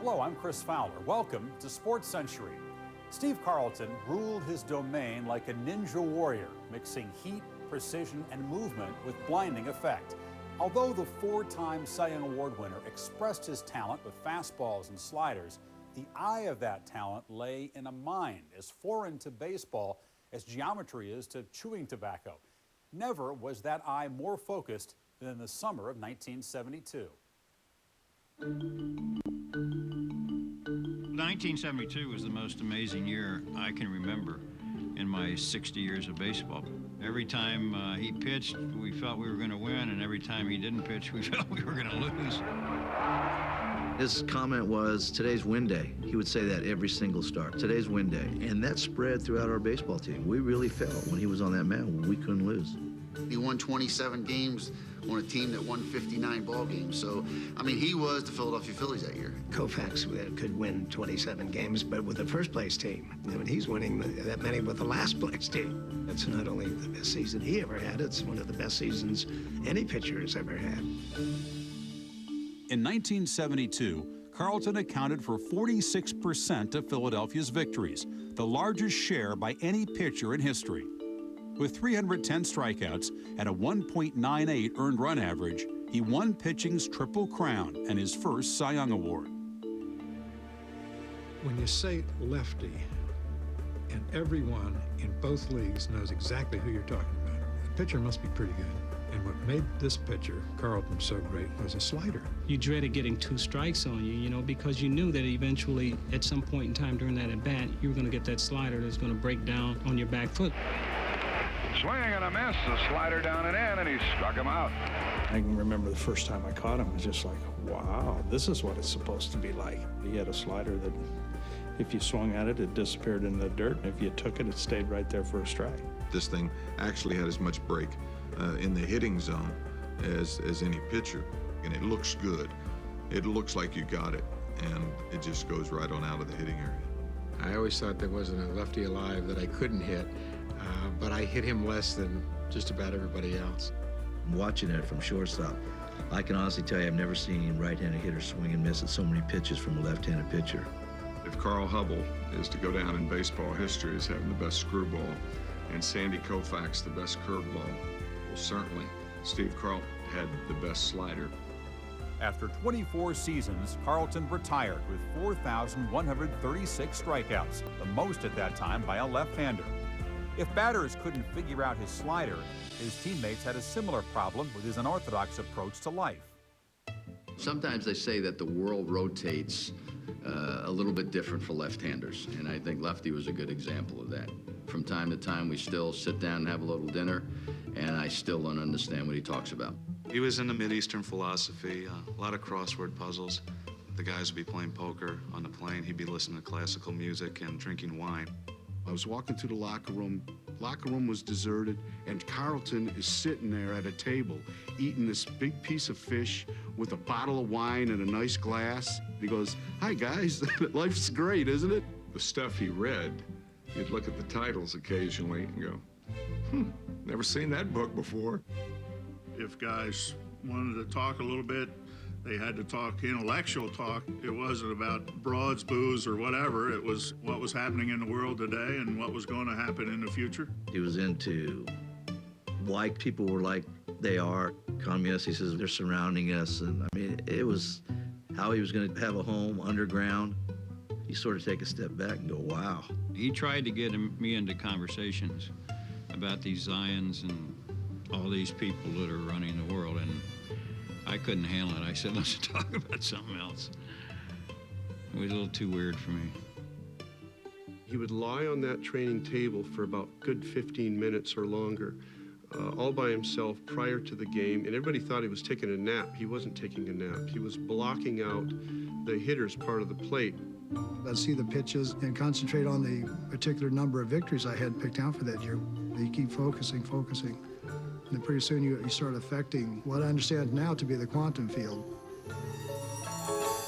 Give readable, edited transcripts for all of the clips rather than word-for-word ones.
Hello, I'm Chris Fowler. Welcome to Sportscentury. Steve Carlton ruled his domain like a ninja warrior, mixing heat, precision, and movement with blinding effect. Although the four-time Cy Young Award winner expressed his talent with fastballs and sliders, the eye of that talent lay in a mind as foreign to baseball as geometry is to chewing tobacco. Never was that eye more focused than in the summer of 1972. 1972 was the most amazing year I can remember in my 60 years of baseball. Every time he pitched, we felt we were going to win, and every time he didn't pitch, we felt we were going to lose. His comment was, today's win day. He would say that every single start, today's win day. And that spread throughout our baseball team. We really felt when he was on that mound, we couldn't lose. He won 27 games on a team that won 59 ball games. So, I mean, he was the Philadelphia Phillies that year. Koufax could win 27 games, but with the first place team. I mean, he's winning that many with the last place team. It's not only the best season he ever had, it's one of the best seasons any pitcher has ever had. In 1972, Carlton accounted for 46% of Philadelphia's victories, the largest share by any pitcher in history. With 310 strikeouts and a 1.98 earned run average, he won pitching's Triple Crown and his first Cy Young Award. When you say lefty, and everyone in both leagues knows exactly who you're talking about, the pitcher must be pretty good. And what made this pitcher, Carlton, so great was a slider. You dreaded getting two strikes on you, because you knew that eventually, at some point in time during that at-bat, you were going to get that slider that's going to break down on your back foot. Swing and a miss, a slider down and in, and he struck him out. I can remember the first time I caught him, it was just like, wow, this is what it's supposed to be like. He had a slider that, if you swung at it, it disappeared in the dirt, and if you took it, it stayed right there for a strike. This thing actually had as much break in the hitting zone as any pitcher, and it looks good. It looks like you got it, and it just goes right on out of the hitting area. I always thought there wasn't a lefty alive that I couldn't hit, but I hit him less than just about everybody else. Watching it from shortstop, I can honestly tell you I've never seen right-handed hitters swing and miss at so many pitches from a left-handed pitcher. If Carl Hubble is to go down in baseball history as having the best screwball, and Sandy Koufax the best curveball, well, certainly Steve Carlton had the best slider. After 24 seasons, Carlton retired with 4,136 strikeouts, the most at that time by a left-hander. If batters couldn't figure out his slider, his teammates had a similar problem with his unorthodox approach to life. Sometimes they say that the world rotates a little bit different for left-handers, and I think Lefty was a good example of that. From time to time, we still sit down and have a little dinner, and I still don't understand what he talks about. He was into Mideastern philosophy, a lot of crossword puzzles. The guys would be playing poker on the plane. He'd be listening to classical music and drinking wine. I was walking to the locker room. Locker room was deserted, and Carlton is sitting there at a table eating this big piece of fish with a bottle of wine and a nice glass. He goes, "Hi, guys. Life's great, isn't it?" The stuff he read, you'd look at the titles occasionally and go, never seen that book before. If guys wanted to talk a little bit, they had to talk intellectual talk. It wasn't about broads, booze, or whatever. It was what was happening in the world today and what was going to happen in the future. He was into why people were like they are. Communists, he says, they're surrounding us. And I mean, it was how he was going to have a home underground. You sort of take a step back and go, wow. He tried to get me into conversations about these Zions and all these people that are running the world, and I couldn't handle it. I said, let's talk about something else. It was a little too weird for me. He would lie on that training table for about good 15 minutes or longer, all by himself prior to the game, and everybody thought he was taking a nap. He wasn't taking a nap. He was blocking out the hitter's part of the plate. I'd see the pitches and concentrate on the particular number of victories I had picked out for that year. You keep focusing. And pretty soon you start affecting what I understand now to be the quantum field.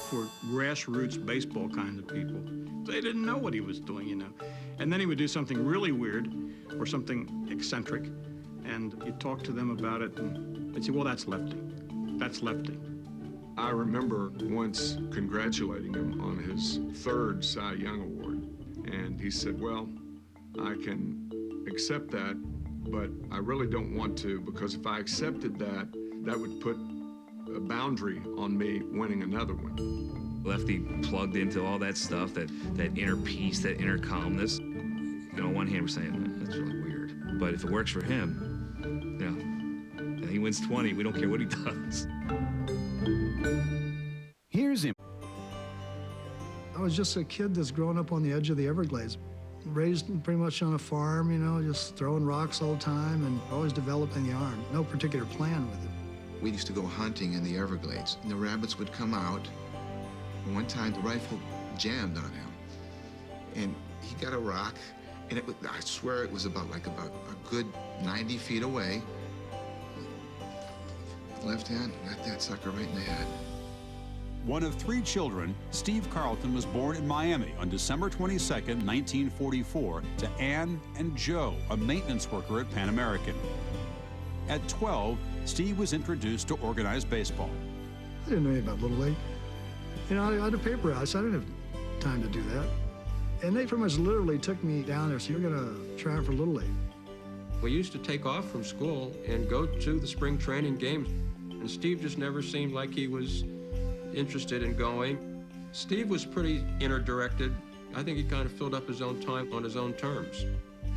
For grassroots baseball kind of people, they didn't know what he was doing, And then he would do something really weird or something eccentric, and you'd talk to them about it, and they'd say, well, that's lefty. That's lefty. I remember once congratulating him on his 3rd Cy Young Award, and he said, well, I can accept that, but I really don't want to, because if I accepted that, that would put a boundary on me winning another one. Lefty plugged into all that stuff, that inner peace, that inner calmness. And on one hand, we're saying, that's really weird. But if it works for him, yeah, and he wins 20, we don't care what he does. Here's him. I was just a kid that's grown up on the edge of the Everglades. Raised pretty much on a farm, you know, just throwing rocks all the time and always developing the arm. No particular plan with it. We used to go hunting in the Everglades, and the rabbits would come out. And one time, the rifle jammed on him, and he got a rock, and I swear it was about a good 90 feet away. Left hand, got that sucker right in the head. One of 3 children, Steve Carlton was born in Miami on December 22nd, 1944, to Ann and Joe, a maintenance worker at Pan American. At 12, Steve was introduced to organized baseball. I didn't know anything about Little League. You know, I had a paper out, so I didn't have time to do that. And they pretty much literally took me down there, so you're gonna try out for Little League. We used to take off from school and go to the spring training games, and Steve just never seemed like he was interested in going. Steve was pretty inner-directed. I think he kind of filled up his own time on his own terms.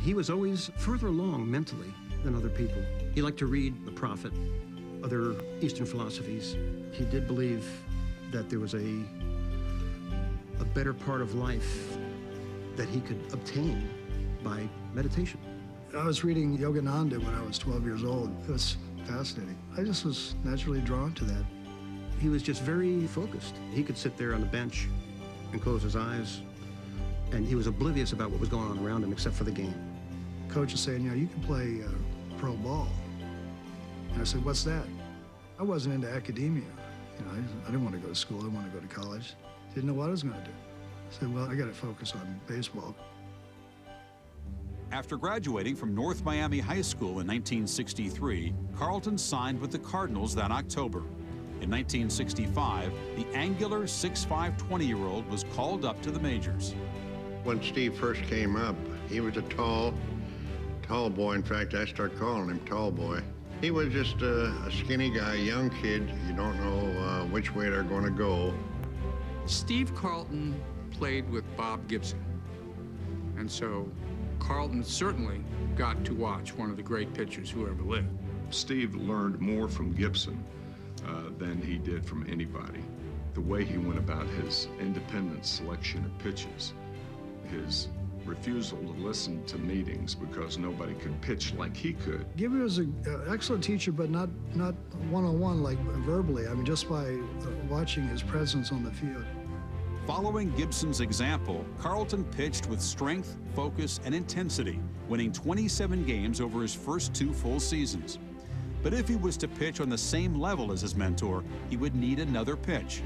He was always further along mentally than other people. He liked to read the Prophet, other Eastern philosophies. He did believe that there was a better part of life that he could obtain by meditation. I was reading Yogananda when I was 12 years old. It was fascinating. I just was naturally drawn to that. He was just very focused. He could sit there on the bench and close his eyes, and he was oblivious about what was going on around him except for the game. Coach was saying, you know, you can play pro ball. And I said, what's that? I wasn't into academia. You know, I didn't want to go to school. I didn't want to go to college. Didn't know what I was going to do. I said, well, I got to focus on baseball. After graduating from North Miami High School in 1963, Carlton signed with the Cardinals that October. In 1965, the angular 6'5", 20-year-old was called up to the majors. When Steve first came up, he was a tall boy. In fact, I started calling him Tall Boy. He was just a skinny guy, young kid. You don't know which way they're going to go. Steve Carlton played with Bob Gibson, and so Carlton certainly got to watch one of the great pitchers who ever lived. Steve learned more from Gibson than he did from anybody. The way he went about his independent selection of pitches, his refusal to listen to meetings because nobody could pitch like he could. Gibby was an excellent teacher, but not one-on-one, like verbally. I mean, just by watching his presence on the field. Following Gibson's example, Carlton pitched with strength, focus, and intensity, winning 27 games over his first 2 full seasons. But if he was to pitch on the same level as his mentor, he would need another pitch.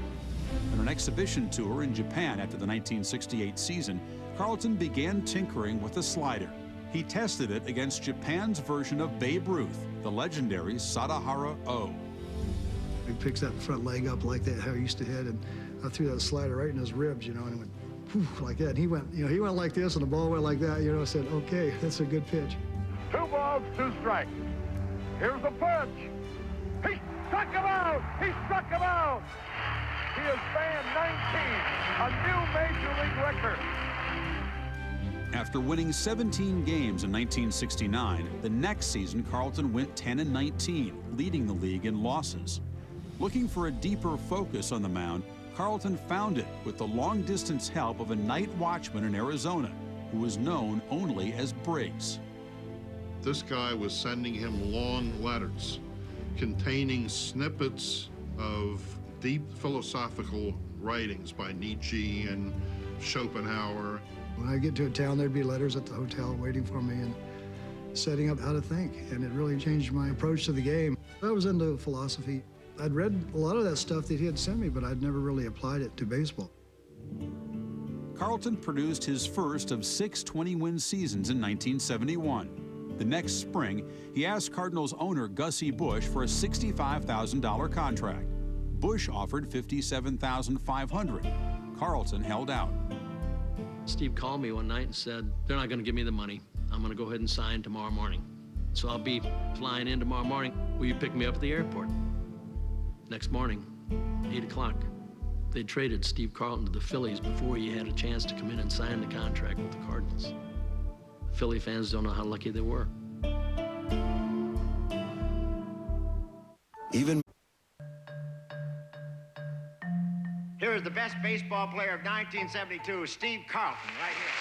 On an exhibition tour in Japan after the 1968 season, Carlton began tinkering with the slider. He tested it against Japan's version of Babe Ruth, the legendary Sadahara O. He picks that front leg up like that, how he used to hit, and I threw that slider right in his ribs, you know, and it went poof, like that. And he went, he went like this, and the ball went like that, you know. I said, okay, that's a good pitch. 2 balls, 2 strikes. Here's the pitch. He struck him out. He struck him out. He has banned 19, a new Major League record. After winning 17 games in 1969, the next season Carlton went 10-19, leading the league in losses. Looking for a deeper focus on the mound, Carlton found it with the long-distance help of a night watchman in Arizona, who was known only as Briggs. This guy was sending him long letters containing snippets of deep philosophical writings by Nietzsche and Schopenhauer. When I get to a town, there'd be letters at the hotel waiting for me and setting up how to think, and it really changed my approach to the game. I was into philosophy. I'd read a lot of that stuff that he had sent me, but I'd never really applied it to baseball. Carlton produced his first of 6 20-win seasons in 1971. The next spring, he asked Cardinals owner Gussie Busch for a $65,000 contract. Bush offered $57,500. Carlton held out. Steve called me one night and said, they're not going to give me the money. I'm going to go ahead and sign tomorrow morning. So I'll be flying in tomorrow morning. Will you pick me up at the airport? Next morning, 8 o'clock. They traded Steve Carlton to the Phillies before he had a chance to come in and sign the contract with the Cardinals. Philly fans don't know how lucky they were. Here is the best baseball player of 1972, Steve Carlton, right here.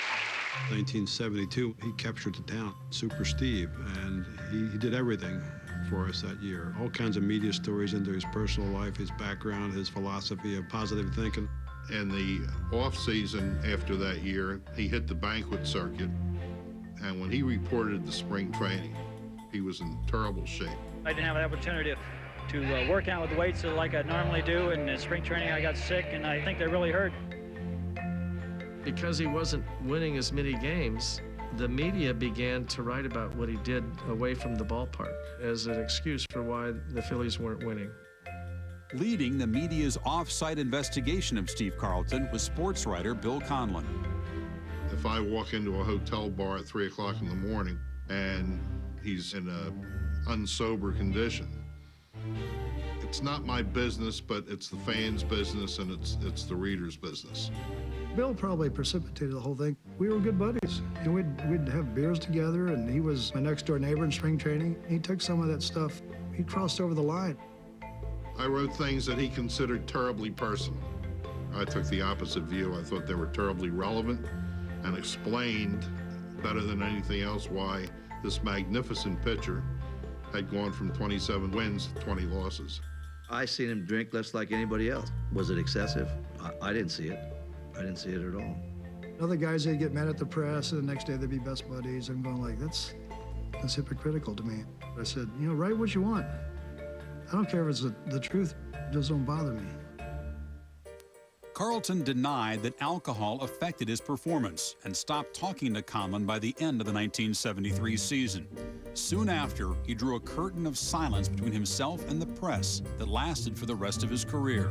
1972, he captured the town, Super Steve, and he did everything for us that year. All kinds of media stories into his personal life, his background, his philosophy of positive thinking. In the off season after that year, he hit the banquet circuit, and when he reported the spring training, he was in terrible shape. I didn't have the opportunity to work out with the weights like I normally do, and in spring training I got sick, and I think they really hurt. Because he wasn't winning as many games, the media began to write about what he did away from the ballpark as an excuse for why the Phillies weren't winning. Leading the media's off-site investigation of Steve Carlton was sports writer Bill Conlon. If I walk into a hotel bar at 3 o'clock in the morning and he's in a unsober condition, it's not my business, but it's the fans' business, and it's the reader's business. Bill probably precipitated the whole thing. We were good buddies. And we'd have beers together, and he was my next-door neighbor in spring training. He took some of that stuff. He crossed over the line. I wrote things that he considered terribly personal. I took the opposite view. I thought they were terribly relevant and explained better than anything else why this magnificent pitcher had gone from 27 wins to 20 losses. I seen him drink less like anybody else. Was it excessive? I didn't see it. I didn't see it at all. Other guys, they'd get mad at the press, and the next day they'd be best buddies. I'm going like, that's hypocritical to me. I said, write what you want. I don't care if it's the truth. It just don't bother me. Carlton denied that alcohol affected his performance and stopped talking to Conlon by the end of the 1973 season. Soon after, he drew a curtain of silence between himself and the press that lasted for the rest of his career.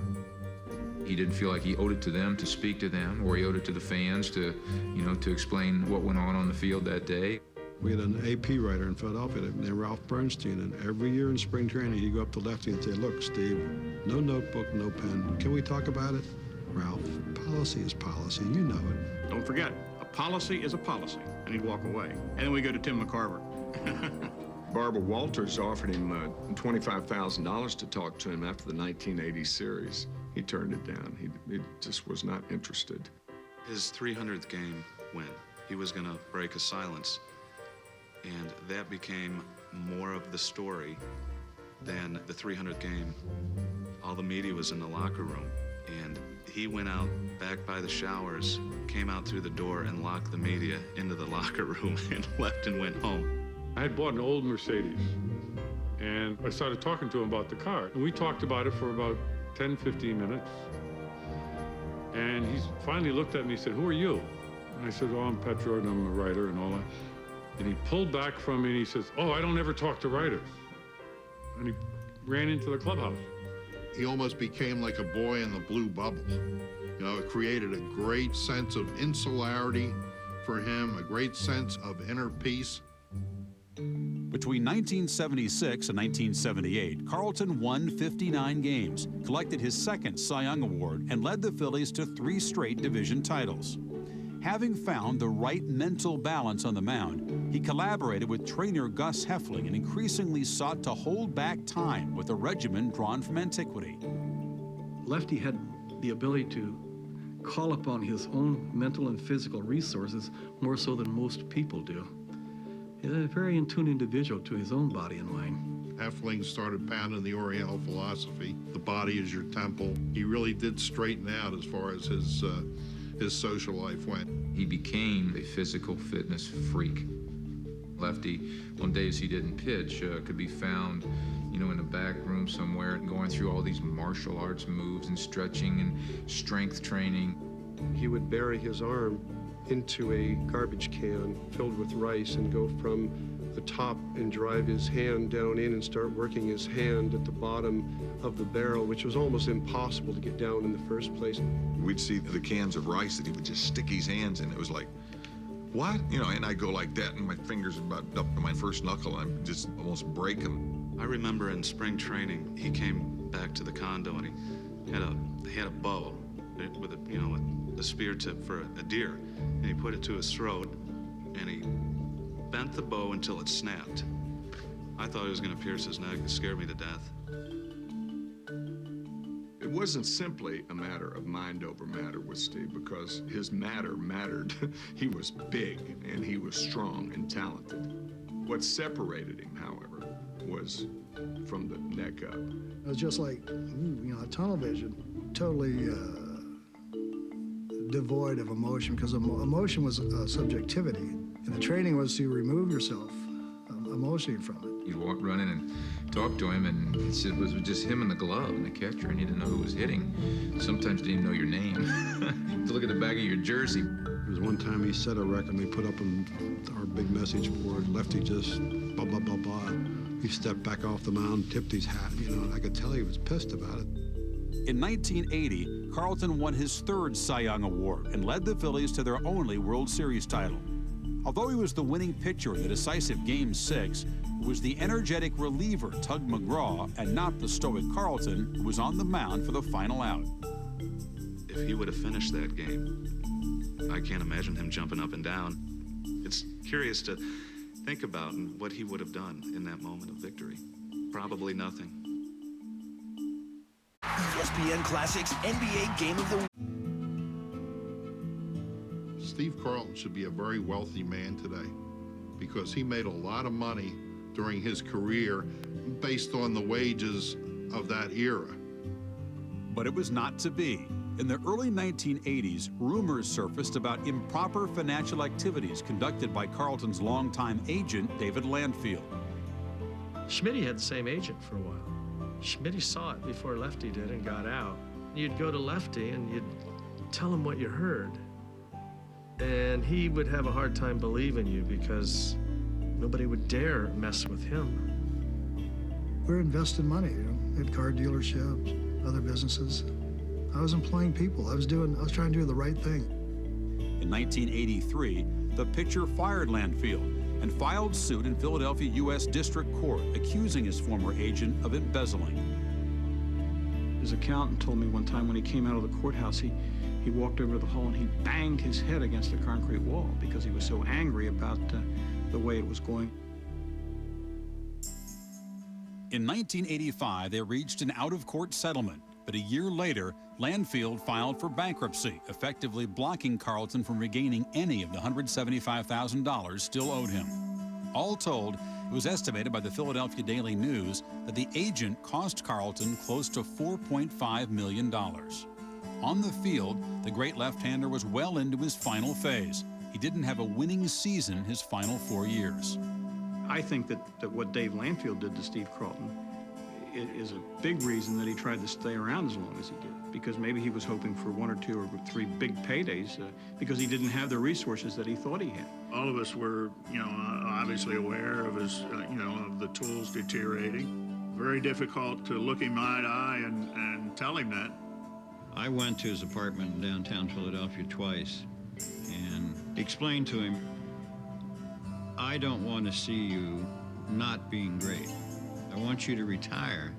He didn't feel like he owed it to them to speak to them, or he owed it to the fans to, to explain what went on the field that day. We had an AP writer in Philadelphia named Ralph Bernstein, and every year in spring training, he'd go up to Lefty and say, look, Steve, no notebook, no pen. Can we talk about it? Ralph, policy is policy. You know it. Don't forget, a policy is a policy. And he'd walk away. And then we go to Tim McCarver. Barbara Walters offered him $25,000 to talk to him after the 1980 series. He turned it down. He just was not interested. His 300th game win, he was going to break a silence. And that became more of the story than the 300th game. All the media was in the locker room. And he went out back by the showers, came out through the door and locked the media into the locker room and left and went home. I had bought an old Mercedes, and I started talking to him about the car. And we talked about it for about 10, 15 minutes. And he finally looked at me and said, who are you? And I said, oh, I'm Pat Jordan, I'm a writer and all that. And he pulled back from me and he says, oh, I don't ever talk to writers. And he ran into the clubhouse. He almost became like a boy in the blue bubble. It created a great sense of insularity for him, a great sense of inner peace. Between 1976 and 1978, Carlton won 59 games, collected his second Cy Young Award, and led the Phillies to 3 straight division titles. Having found the right mental balance on the mound, he collaborated with trainer Gus Heffling and increasingly sought to hold back time with a regimen drawn from antiquity. Lefty had the ability to call upon his own mental and physical resources more so than most people do. He's a very in tune individual to his own body and mind. Heffling started pounding the Oriental philosophy. The body is your temple. He really did straighten out as far as his social life went. He became a physical fitness freak. Lefty, on days he didn't pitch, could be found, in a back room somewhere, going through all these martial arts moves and stretching and strength training. He would bury his arm into a garbage can filled with rice and go from the top and drive his hand down in and start working his hand at the bottom of the barrel, which was almost impossible to get down in the first place. We'd see the cans of rice that he would just stick his hands in. It was like, what? You know, and I go like that, and my fingers about up to my first knuckle, and I just almost break them. I remember in spring training, he came back to the condo and he had a bow with a spear tip for a deer, and he put it to his throat, and he bent the bow until it snapped. I thought he was going to pierce his neck. It scared me to death. It wasn't simply a matter of mind over matter with Steve, because his matter mattered. He was big and he was strong and talented. What separated him, however, was from the neck up. It was just like, tunnel vision, totally devoid of emotion, because emotion was subjectivity, and the training was to remove yourself emotionally from it. You'd run in and talk to him, and it was just him and the glove and the catcher, and he didn't know who was hitting. Sometimes didn't even know your name. To look at the back of your jersey. There was one time he set a record we put up on our big message board. Lefty just blah, blah, blah, blah. He stepped back off the mound, tipped his hat, and I could tell he was pissed about it. In 1980, Carlton won his third Cy Young Award and led the Phillies to their only World Series title. Although he was the winning pitcher in the decisive Game 6, it was the energetic reliever Tug McGraw and not the stoic Carlton who was on the mound for the final out. If he would have finished that game, I can't imagine him jumping up and down. It's curious to think about what he would have done in that moment of victory. Probably nothing. ESPN Classics NBA Game of the Week. Steve Carlton should be a very wealthy man today, because he made a lot of money during his career based on the wages of that era. But it was not to be. In the early 1980s, rumors surfaced about improper financial activities conducted by Carlton's longtime agent, David Landfield. Schmitty had the same agent for a while. Schmitty saw it before Lefty did and got out. You'd go to Lefty and you'd tell him what you heard. And he would have a hard time believing you, because nobody would dare mess with him. We're investing money, at car dealerships, other businesses. I was employing people. I was trying to do the right thing. In 1983, the pitcher fired Landfield and filed suit in Philadelphia U.S. District Court, accusing his former agent of embezzling. His accountant told me one time when he came out of the courthouse, he walked over to the hall and he banged his head against the concrete wall because he was so angry about the way it was going. In 1985, they reached an out-of-court settlement, but a year later, Landfield filed for bankruptcy, effectively blocking Carlton from regaining any of the $175,000 still owed him. All told, it was estimated by the Philadelphia Daily News that the agent cost Carlton close to $4.5 million. On the field, the great left-hander was well into his final phase. He didn't have a winning season his final 4 years. I think that what Dave Landfield did to Steve Carlton is a big reason that he tried to stay around as long as he did, because maybe he was hoping for 1 or 2 or 3 big paydays because he didn't have the resources that he thought he had. All of us were, obviously aware of his, of the tools deteriorating. Very difficult to look him eye to eye and tell him that. I went to his apartment in downtown Philadelphia twice and explained to him, I don't want to see you not being great. I want you to retire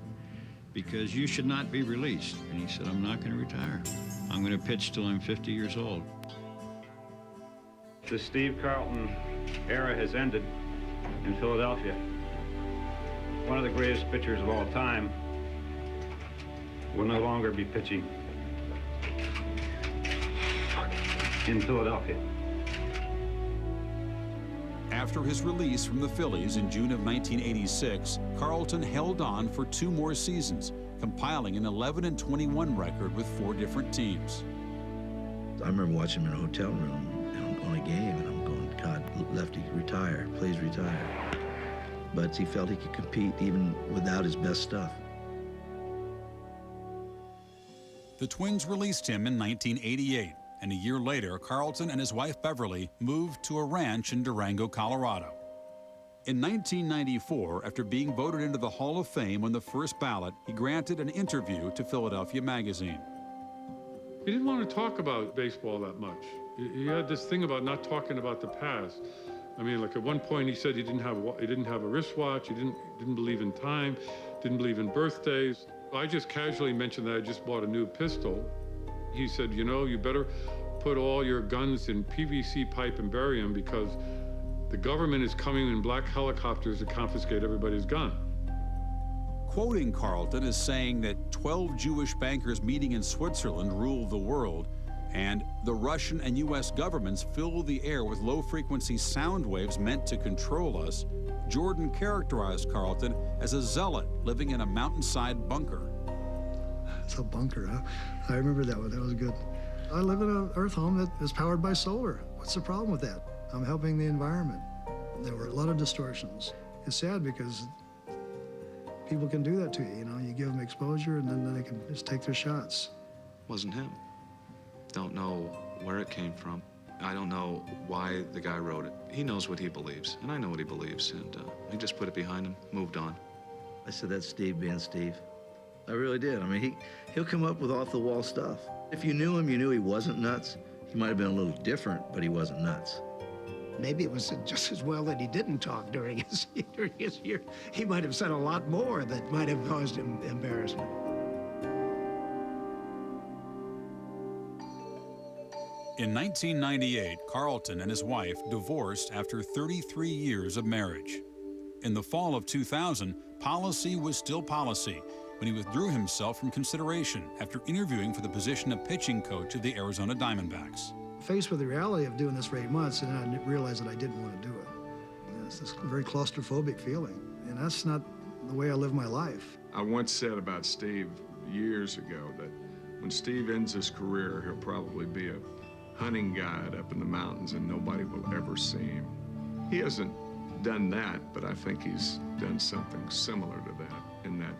because you should not be released. And he said, I'm not going to retire. I'm going to pitch till I'm 50 years old. The Steve Carlton era has ended in Philadelphia. One of the greatest pitchers of all time will no longer be pitching in Philadelphia. After his release from the Phillies in June of 1986, Carlton held on for 2 more seasons, compiling an 11-21 record with 4 different teams. I remember watching him in a hotel room on a game, and I'm going, God, Lefty, retire, please retire. But he felt he could compete even without his best stuff. The Twins released him in 1988. And a year later, Carlton and his wife Beverly moved to a ranch in Durango, Colorado. In 1994, after being voted into the Hall of Fame on the first ballot, he granted an interview to Philadelphia Magazine. He didn't want to talk about baseball that much. He had this thing about not talking about the past. I mean, like at one point he said he didn't have a wristwatch, he didn't believe in time, didn't believe in birthdays. I just casually mentioned that I just bought a new pistol. He said, you know, you better put all your guns in PVC pipe and bury them because the government is coming in black helicopters to confiscate everybody's gun. Quoting Carlton as saying that 12 Jewish bankers meeting in Switzerland rule the world, and the Russian and U.S. governments fill the air with low-frequency sound waves meant to control us, Jordan characterized Carlton as a zealot living in a mountainside bunker. It's a bunker, huh? I remember that one. That was good. I live in an earth home that is powered by solar. What's the problem with that? I'm helping the environment. There were a lot of distortions. It's sad because people can do that to you. You know, you give them exposure and then they can just take their shots. Wasn't him. Don't know where it came from. I don't know why the guy wrote it. He knows what he believes, and I know what he believes, and he just put it behind him, moved on. I said, that's Steve being Steve. I really did. I mean, he'll come up with off-the-wall stuff. If you knew him, you knew he wasn't nuts. He might have been a little different, but he wasn't nuts. Maybe it was just as well that he didn't talk during his year. He might have said a lot more that might have caused him embarrassment. In 1998, Carlton and his wife divorced after 33 years of marriage. In the fall of 2000, policy was still policy when he withdrew himself from consideration after interviewing for the position of pitching coach of the Arizona Diamondbacks. Faced with the reality of doing this for 8 months, and I realized that I didn't want to do it. It's this very claustrophobic feeling, and that's not the way I live my life. I once said about Steve years ago that when Steve ends his career, he'll probably be a hunting guide up in the mountains and nobody will ever see him. He hasn't done that, but I think he's done something similar to that in that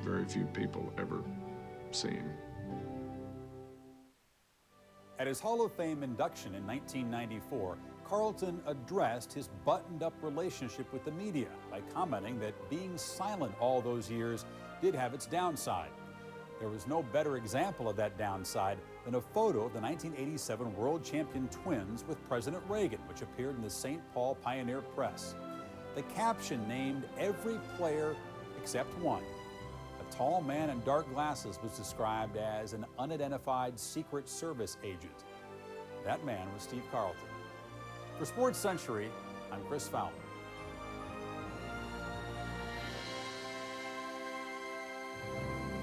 very few people ever see him. At his Hall of Fame induction in 1994, Carlton addressed his buttoned-up relationship with the media by commenting that being silent all those years did have its downside. There was no better example of that downside than a photo of the 1987 world champion Twins with President Reagan, which appeared in the St. Paul Pioneer Press. The caption named every player except one. A tall man in dark glasses was described as an unidentified Secret Service agent. That man was Steve Carlton. For Sports Century, I'm Chris Fowler.